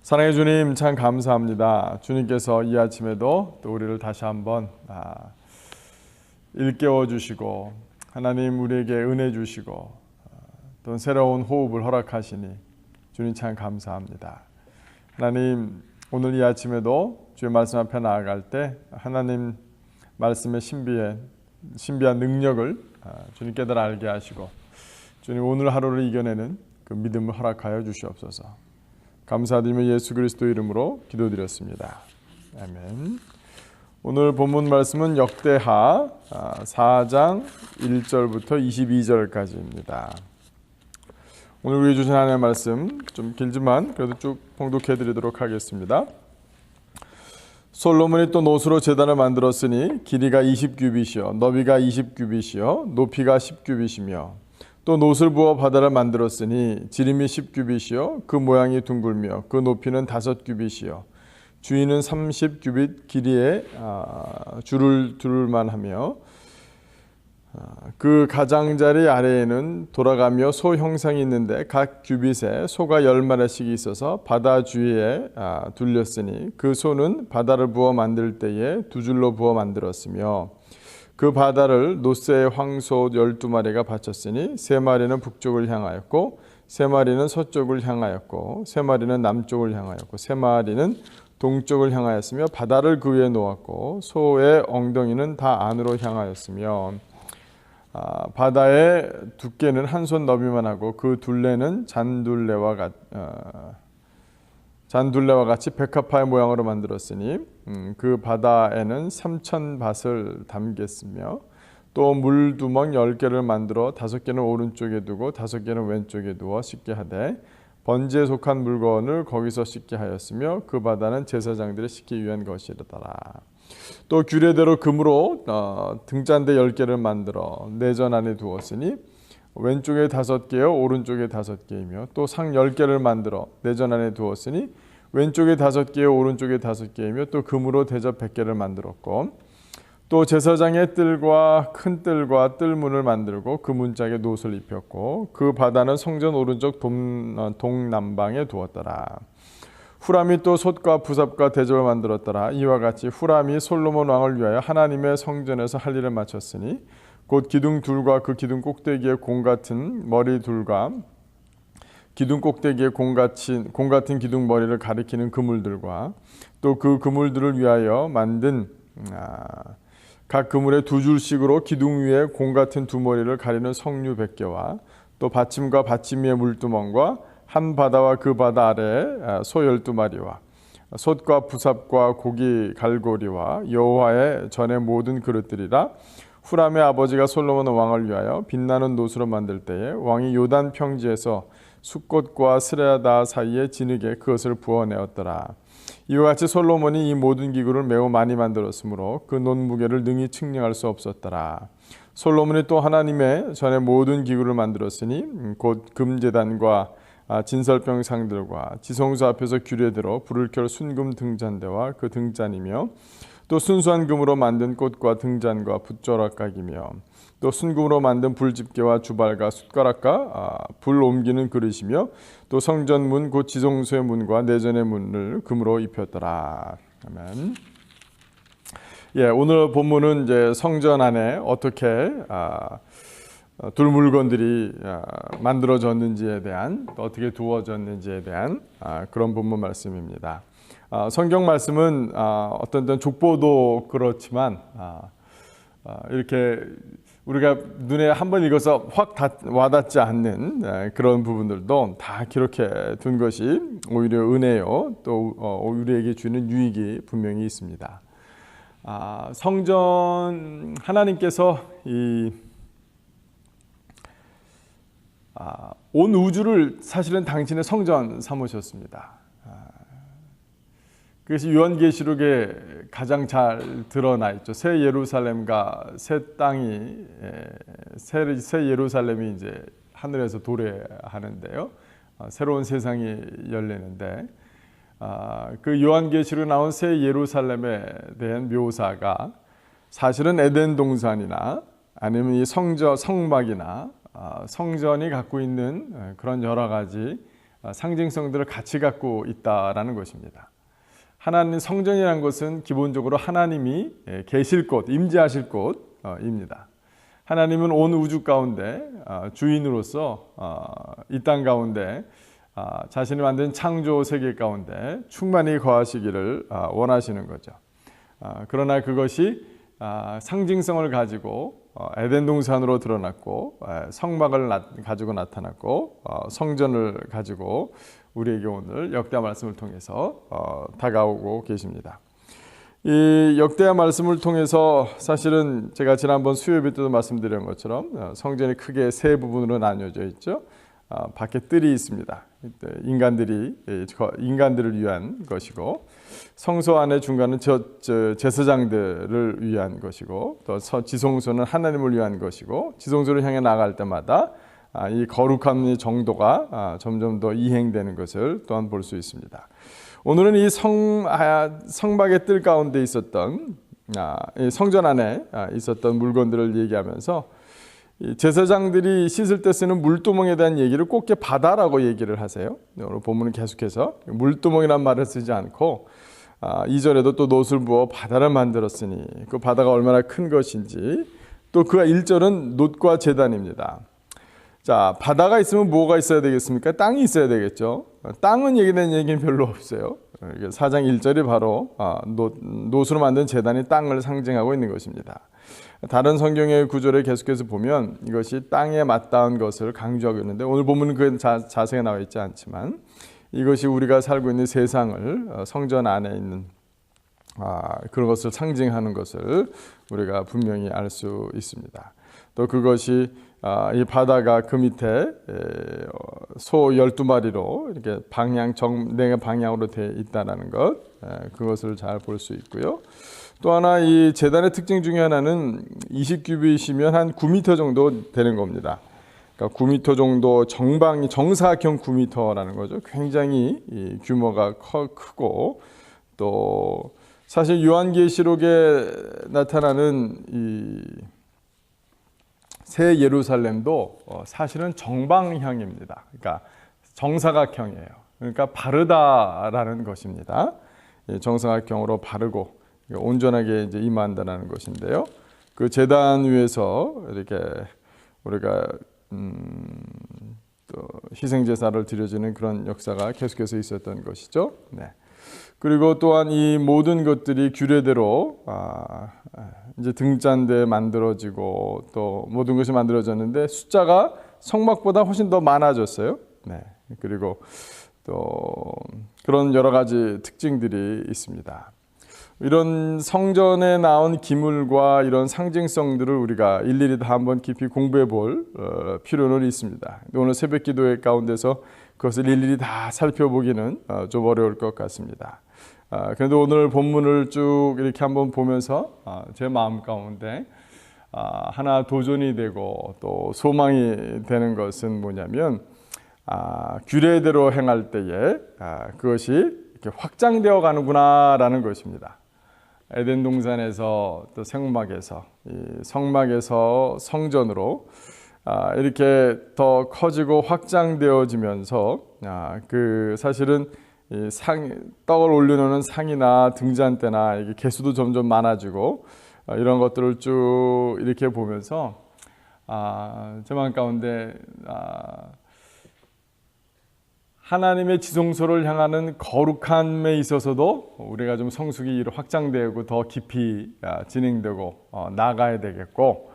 사랑의 주님, 참 감사합니다. 주님께서 이 아침에도 또 우리를 다시 한번 일깨워 주시고, 하나님 우리에게 은혜 주시고, 또 새로운 호흡을 허락하시니 주님 참 감사합니다. 하나님, 오늘 이 아침에도 주의 말씀 앞에 나아갈 때 하나님 말씀의 신비한 능력을 주님 깨달아 알게 하시고, 주님 오늘 하루를 이겨내는 그 믿음을 허락하여 주시옵소서. 감사드리며 예수 그리스도 이름으로 기도드렸습니다. 아멘. 오늘 본문 말씀은 역대하 4장 1절부터 22절까지입니다. 오늘 우리 주신 하나님의 말씀 좀 길지만 그래도 쭉 봉독해 드리도록 하겠습니다. 솔로몬이 또 노수로 제단을 만들었으니 길이가 20규빗이요 너비가 20규빗이요 높이가 10규빗이며 또 노술 부어 바다를 만들었으니 지름이 10규빗이요 그 모양이 둥글며 그 높이는 5규빗이요 주위는 30규빗 길이에 줄을 두를만 하며 그 가장자리 아래에는 돌아가며 소 형상이 있는데 각 규빗에 소가 10마리씩 있어서 바다 주위에 둘렸으니 그 소는 바다를 부어 만들 때에 두 줄로 부어 만들었으며 그 바다를 노스의 황소 12마리가 바쳤으니 3마리는 북쪽을 향하였고 3마리는 서쪽을 향하였고 3마리는 남쪽을 향하였고 3마리는 동쪽을 향하였으며 바다를 그 위에 놓았고 소의 엉덩이는 다 안으로 향하였으며 바다의 두께는 한 손 너비만 하고 그 둘레는 잔둘레와 같이 백합화의 모양으로 만들었으니 그 바다에는 3,000밭을 담겠으며 또 물두멍 10개를 만들어 5개는 오른쪽에 두고 5개는 왼쪽에 두어 씻게 하되 번제에 속한 물건을 거기서 씻게 하였으며 그 바다는 제사장들이 씻기 위한 것이더라. 또 규례대로 금으로 등잔대 10개를 만들어 내전 안에 두었으니 왼쪽에 5개요 오른쪽에 5개이며 또 상 10개를 만들어 내전 안에 두었으니 왼쪽에 5개요 오른쪽에 5개이며 또 금으로 대접 100개를 만들었고 또 제사장의 뜰과 큰 뜰과 뜰문을 만들고 그 문짝에 노옷을 입혔고 그 바다는 성전 오른쪽 동남방에 두었더라. 후람이 또 솥과 부삽과 대접을 만들었더라. 이와 같이 후람이 솔로몬 왕을 위하여 하나님의 성전에서 할 일을 마쳤으니 곧 기둥 둘과 그 기둥 꼭대기에 공 같은 머리 둘과 기둥 꼭대기에 공 같은 기둥 머리를 가리키는 그물들과 또 그 그물들을 위하여 만든 각 그물에 2줄씩으로 기둥 위에 공 같은 두 머리를 가리는 석류 100개와 또 받침과 받침 위에 물두멍과 한 바다와 그 바다 아래에 소 12마리와 솥과 부삽과 고기 갈고리와 여호와의 전의 모든 그릇들이라. 후람의 아버지가 솔로몬 왕을 위하여 빛나는 노수로 만들 때에 왕이 요단 평지에서 숫꽃과 스레다 사이에 진흙에 그것을 부어내었더라. 이와 같이 솔로몬이 이 모든 기구를 매우 많이 만들었으므로 그 논무게를 능히 측량할 수 없었더라. 솔로몬이 또 하나님의 전에 모든 기구를 만들었으니 곧 금제단과 진설병 상들과 지성소 앞에서 규례대로 불을 켤 순금 등잔대와 그 등잔이며 또 순수한 금으로 만든 꽃과 등잔과 붓조각각이며 또 순금으로 만든 불집게와 주발과 숟가락과 불 옮기는 그릇이며 또 성전문 곧 지성소의 문과 내전의 문을 금으로 입혔더라. 아멘. 오늘 본문은 이제 성전 안에 어떻게 둘 물건들이 만들어졌는지에 대한 또 어떻게 두어졌는지에 대한 그런 본문 말씀입니다. 성경 말씀은 어떤 때는 족보도 그렇지만 이렇게 우리가 눈에 한번 읽어서 확 와닿지 않는 그런 부분들도 다 기록해 둔 것이 오히려 은혜요 또 우리에게 주는 유익이 분명히 있습니다. 성전 하나님께서 온 우주를 사실은 당신의 성전 삼으셨습니다. 그래서 요한계시록에 가장 잘 드러나 있죠. 새 예루살렘과 새 땅이 새 예루살렘이 이제 하늘에서 도래하는데요. 새로운 세상이 열리는데 그 요한계시록에 나온 새 예루살렘에 대한 묘사가 사실은 에덴 동산이나 아니면 이 성막이나 성전이 갖고 있는 그런 여러 가지 상징성들을 같이 갖고 있다라는 것입니다. 하나님 성전이라는 것은 기본적으로 하나님이 계실 곳, 임재하실 곳입니다. 하나님은 온 우주 가운데 주인으로서 이 땅 가운데 자신이 만든 창조 세계 가운데 충만히 거하시기를 원하시는 거죠. 그러나 그것이 상징성을 가지고 에덴 동산으로 드러났고 성막을 가지고 나타났고 성전을 가지고 우리에게 오늘 역대하 말씀을 통해서 다가오고 계십니다. 이 역대하 말씀을 통해서 사실은 제가 지난번 수요일 때도 말씀드린 것처럼 성전이 크게 세 부분으로 나뉘어져 있죠. 밖에 뜰이 있습니다. 인간들을 위한 것이고, 성소 안의 중간은 제사장들을 위한 것이고, 또 지성소는 하나님을 위한 것이고, 지성소를 향해 나갈 때마다 이 거룩함의 정도가 점점 더 이행되는 것을 또한 볼 수 있습니다. 오늘은 이 성막의 뜰 가운데 있었던 성전 안에 있었던 물건들을 얘기하면서 제사장들이 씻을 때 쓰는 물두멍에 대한 얘기를 꼭 바다라고 얘기를 하세요. 오늘 본문은 계속해서 물두멍이란 말을 쓰지 않고 2절에도 또 놋을 부어 바다를 만들었으니 그 바다가 얼마나 큰 것인지, 또 그 1절은 놋과 제단입니다. 자, 바다가 있으면 뭐가 있어야 되겠습니까? 땅이 있어야 되겠죠. 땅은 얘기된 얘기는 별로 없어요. 4장 1절이 바로 놋으로 만든 제단이 땅을 상징하고 있는 것입니다. 다른 성경의 구절에 계속해서 보면 이것이 땅에 맞닿은 것을 강조하고 있는데, 오늘 보면 그 자세히 나와 있지 않지만 이것이 우리가 살고 있는 세상을 성전 안에 있는 그런 것을 상징하는 것을 우리가 분명히 알 수 있습니다. 또 그것이 이 바다가 그 밑에 소 12마리로 이렇게 정례의 방향으로 되어 있다는 것, 그것을 잘 볼 수 있고요. 또 하나 이 제단의 특징 중에 하나는 20규빗이면 한 9m 정도 되는 겁니다. 그러니까 9m 정도 정사각형 9m라는 거죠. 굉장히 이 규모가 크고, 또 사실 요한계시록에 나타나는 이 새 예루살렘도 사실은 정방향입니다. 그러니까 정사각형이에요. 그러니까 바르다라는 것입니다. 정사각형으로 바르고 온전하게 이제 임한다는 것인데요. 그 제단 위에서 이렇게 우리가 또 희생 제사를 드려지는 그런 역사가 계속해서 있었던 것이죠. 네. 그리고 또한 이 모든 것들이 규례대로 이제 등잔대 만들어지고 또 모든 것이 만들어졌는데 숫자가 성막보다 훨씬 더 많아졌어요. 네. 그리고 또 그런 여러 가지 특징들이 있습니다. 이런 성전에 나온 기물과 이런 상징성들을 우리가 일일이 다 한번 깊이 공부해 볼 필요는 있습니다. 오늘 새벽 기도회 가운데서 그것을 일일이 다 살펴보기는 좀 어려울 것 같습니다. 그래도 오늘 본문을 쭉 이렇게 한번 보면서 제 마음 가운데 하나 도전이 되고 또 소망이 되는 것은 뭐냐면, 규례대로 행할 때에 그것이 이렇게 확장되어 가는구나라는 것입니다. 에덴 동산에서 또 생막에서 성막에서 성전으로 이렇게 더 커지고 확장되어지면서 그 사실은 떡을 올려놓는 상이나 등잔대나 이게 개수도 점점 많아지고 이런 것들을 쭉 이렇게 보면서 제 마음 가운데 하나님의 지성소를 향하는 거룩함에 있어서도 우리가 좀 성숙이 확장되고 더 깊이 진행되고 나아가야 되겠고,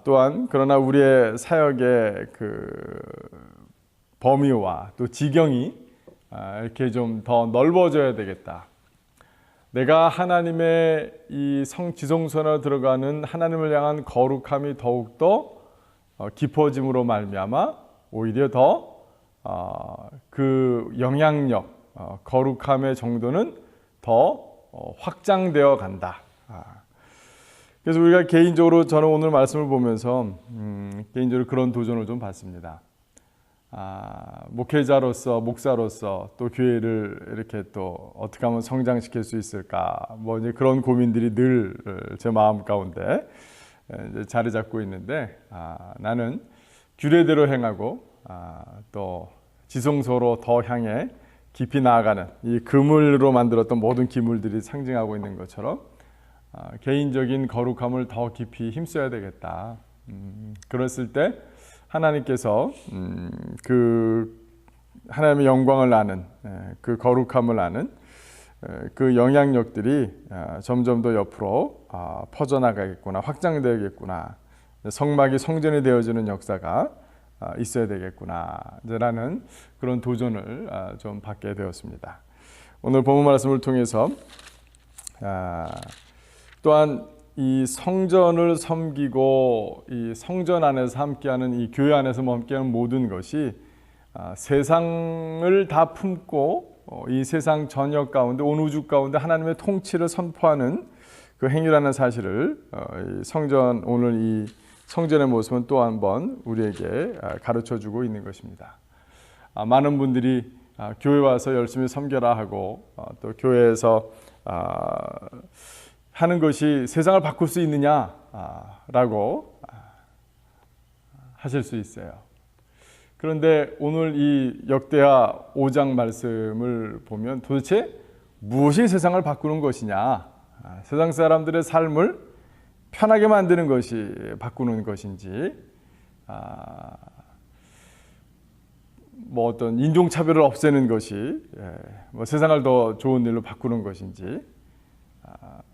또한 그러나 우리의 사역의 그 범위와 또 지경이 이렇게 좀 더 넓어져야 되겠다. 내가 하나님의 이 지성소에 들어가는 하나님을 향한 거룩함이 더욱더 깊어짐으로 말미암아 오히려 더 그 영향력, 거룩함의 정도는 더 확장되어 간다. 그래서 우리가 개인적으로 저는 오늘 말씀을 보면서 개인적으로 그런 도전을 좀 받습니다. 목회자로서, 목사로서 또 교회를 이렇게 또 어떻게 하면 성장시킬 수 있을까, 뭐 이제 그런 고민들이 늘 제 마음 가운데 이제 자리 잡고 있는데, 나는 규례대로 행하고 또 지성소로 더 향해 깊이 나아가는 이 그물로 만들었던 모든 기물들이 상징하고 있는 것처럼 개인적인 거룩함을 더 깊이 힘써야 되겠다. 그랬을 때 하나님께서 그 하나님의 영광을 아는 그 거룩함을 아는 그 영향력들이 점점 더 옆으로 퍼져나가겠구나, 확장되겠구나, 성막이 성전이 되어지는 역사가 있어야 되겠구나 라는 그런 도전을 좀 받게 되었습니다. 오늘 본문 말씀을 통해서 또한 이 성전을 섬기고 이 성전 안에서 함께하는 이 교회 안에서 함께하는 모든 것이 세상을 다 품고 이 세상 전역 가운데 온 우주 가운데 하나님의 통치를 선포하는 그 행위라는 사실을 성전 오늘 이 성전의 모습은 또 한 번 우리에게 가르쳐주고 있는 것입니다. 많은 분들이 교회 와서 열심히 섬겨라 하고 또 교회에서 하는 것이 세상을 바꿀 수 있느냐라고 하실 수 있어요. 그런데 오늘 이 역대하 5장 말씀을 보면 도대체 무엇이 세상을 바꾸는 것이냐, 세상 사람들의 삶을 편하게 만드는 것이 바꾸는 것인지, 뭐 어떤 인종차별을 없애는 것이 뭐 세상을 더 좋은 일로 바꾸는 것인지,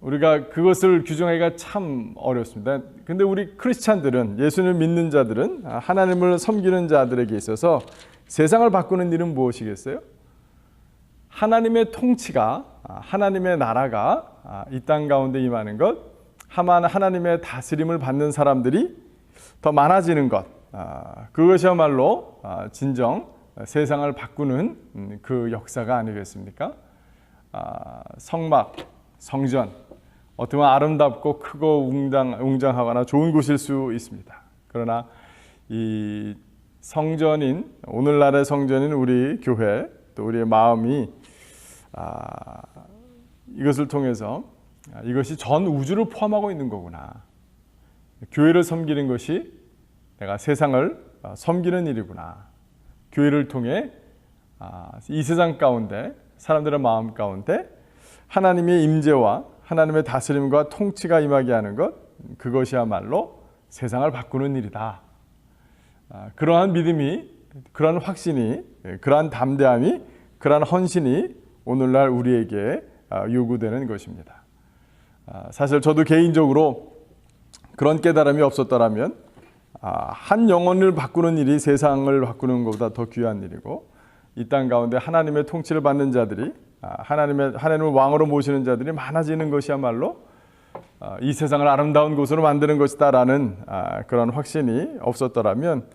우리가 그것을 규정하기가 참 어렵습니다. 근데 우리 크리스찬들은, 예수님을 믿는 자들은, 하나님을 섬기는 자들에게 있어서 세상을 바꾸는 일은 무엇이겠어요? 하나님의 통치가, 하나님의 나라가 이 땅 가운데 임하는 것, 하나님의 다스림을 받는 사람들이 더 많아지는 것, 그것이야말로 진정 세상을 바꾸는 그 역사가 아니겠습니까? 성막, 성전, 어떻게 보면 아름답고 크고 웅장하거나 좋은 곳일 수 있습니다. 그러나 이 성전인, 오늘날의 성전인 우리 교회, 또 우리의 마음이 이것을 통해서 이것이 전 우주를 포함하고 있는 거구나. 교회를 섬기는 것이 내가 세상을 섬기는 일이구나. 교회를 통해 이 세상 가운데, 사람들의 마음 가운데 하나님의 임재와 하나님의 다스림과 통치가 임하게 하는 것, 그것이야말로 세상을 바꾸는 일이다. 그러한 믿음이, 그러한 확신이, 그러한 담대함이, 그러한 헌신이 오늘날 우리에게 요구되는 것입니다. 사실 저도 개인적으로 그런 깨달음이 없었더라면 한 영혼을 바꾸는 일이 세상을 바꾸는 것보다 더 귀한 일이고, 이 땅 가운데 하나님의 통치를 받는 자들이, 하나님을 왕으로 모시는 자들이 많아지는 것이야말로 이 세상을 아름다운 곳으로 만드는 것이다라는 그런 확신이 없었더라면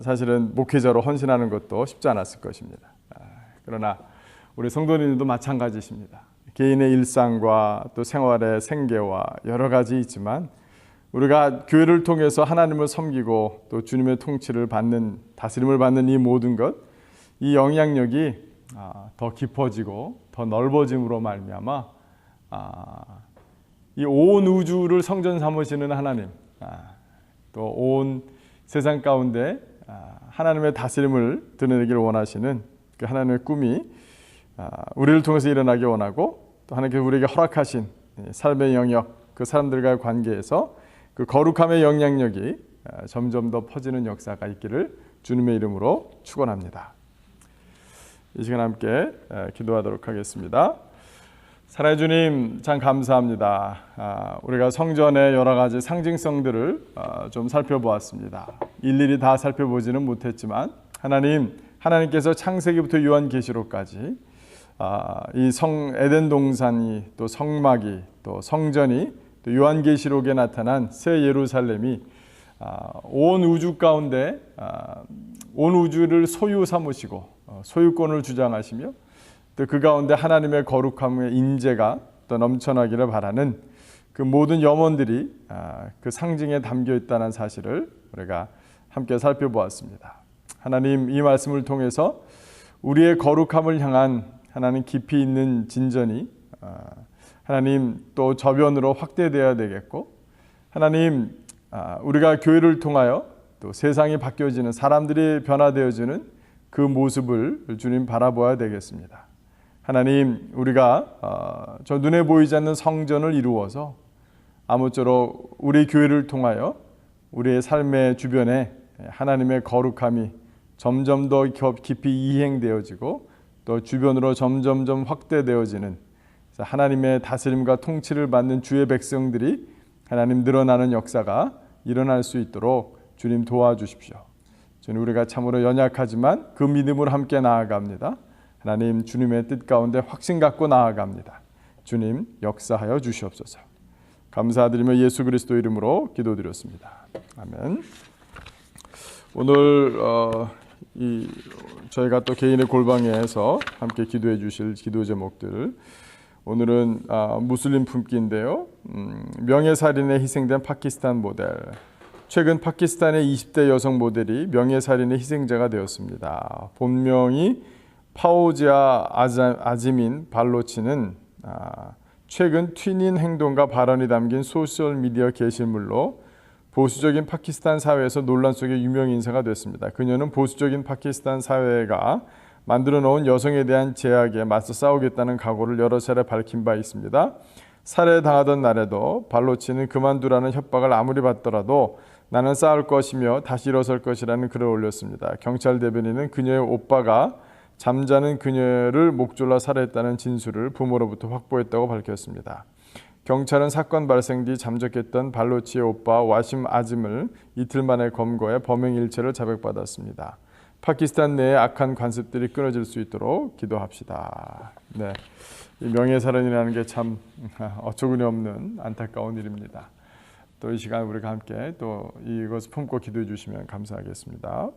사실은 목회자로 헌신하는 것도 쉽지 않았을 것입니다. 그러나 우리 성도님들도 마찬가지십니다. 개인의 일상과 또 생활의 생계와 여러 가지 있지만 우리가 교회를 통해서 하나님을 섬기고 또 주님의 통치를 받는, 다스림을 받는 이 모든 것, 이 영향력이 더 깊어지고 더 넓어짐으로 말미암아 이 온 우주를 성전 삼으시는 하나님, 또 온 세상 가운데 하나님의 다스림을 드러내기를 원하시는 그 하나님의 꿈이 우리를 통해서 일어나기 원하고, 또 하나님께서 우리에게 허락하신 삶의 영역, 그 사람들과의 관계에서 그 거룩함의 영향력이 점점 더 퍼지는 역사가 있기를 주님의 이름으로 축원합니다. 이 시간 함께 기도하도록 하겠습니다. 사랑의 주님, 참 감사합니다. 우리가 성전의 여러 가지 상징성들을 좀 살펴보았습니다. 일일이 다 살펴보지는 못했지만 하나님께서 창세기부터 요한계시록까지 이 에덴 동산이, 또 성막이, 또 성전이, 또 요한계시록에 나타난 새 예루살렘이 온 우주 가운데 온 우주를 소유 삼으시고 소유권을 주장하시며, 또 그 가운데 하나님의 거룩함의 임재가 또 넘쳐나기를 바라는 그 모든 염원들이 그 상징에 담겨 있다는 사실을 우리가 함께 살펴보았습니다. 하나님, 이 말씀을 통해서 우리의 거룩함을 향한 하나님 깊이 있는 진전이 하나님 또 저변으로 확대되어야 되겠고, 하나님 우리가 교회를 통하여 또 세상이 바뀌어지는, 사람들이 변화되어지는 그 모습을 주님 바라보아야 되겠습니다. 하나님, 우리가 저 눈에 보이지 않는 성전을 이루어서 아무쪼록 우리 교회를 통하여 우리의 삶의 주변에 하나님의 거룩함이 점점 더 깊이 이행되어지고 또 주변으로 점점점 확대되어지는 하나님의 다스림과 통치를 받는 주의 백성들이 하나님 늘어나는 역사가 일어날 수 있도록 주님 도와주십시오. 주님, 우리가 참으로 연약하지만 그 믿음으로 함께 나아갑니다. 하나님, 주님의 뜻 가운데 확신 갖고 나아갑니다. 주님, 역사하여 주시옵소서. 감사드리며 예수 그리스도 이름으로 기도드렸습니다. 아멘. 오늘 저희가 또 개인의 골방에서 함께 기도해 주실 기도 제목들, 오늘은 무슬림 품귀인데요. 명예살인에 희생된 파키스탄 모델. 최근 파키스탄의 20대 여성 모델이 명예살인의 희생자가 되었습니다. 본명이 파오지아 아지민 발로치는 최근 튀닌 행동과 발언이 담긴 소셜미디어 게시물로 보수적인 파키스탄 사회에서 논란 속의 유명 인사가 됐습니다. 그녀는 보수적인 파키스탄 사회가 만들어 놓은 여성에 대한 제약에 맞서 싸우겠다는 각오를 여러 차례 밝힌 바 있습니다. 살해당하던 날에도 발로치는 그만두라는 협박을 아무리 받더라도 나는 싸울 것이며 다시 일어설 것이라는 글을 올렸습니다. 경찰 대변인은 그녀의 오빠가 잠자는 그녀를 목 졸라 살해했다는 진술을 부모로부터 확보했다고 밝혔습니다. 경찰은 사건 발생 뒤 잠적했던 발로치의 오빠 와심 아짐을 이틀 만에 검거해 범행 일체를 자백받았습니다. 파키스탄 내의 악한 관습들이 끊어질 수 있도록 기도합시다. 네, 이 명예살인이라는 게 참 어처구니 없는 안타까운 일입니다. 또 이 시간 우리가 함께 또 이것을 품고 기도해 주시면 감사하겠습니다.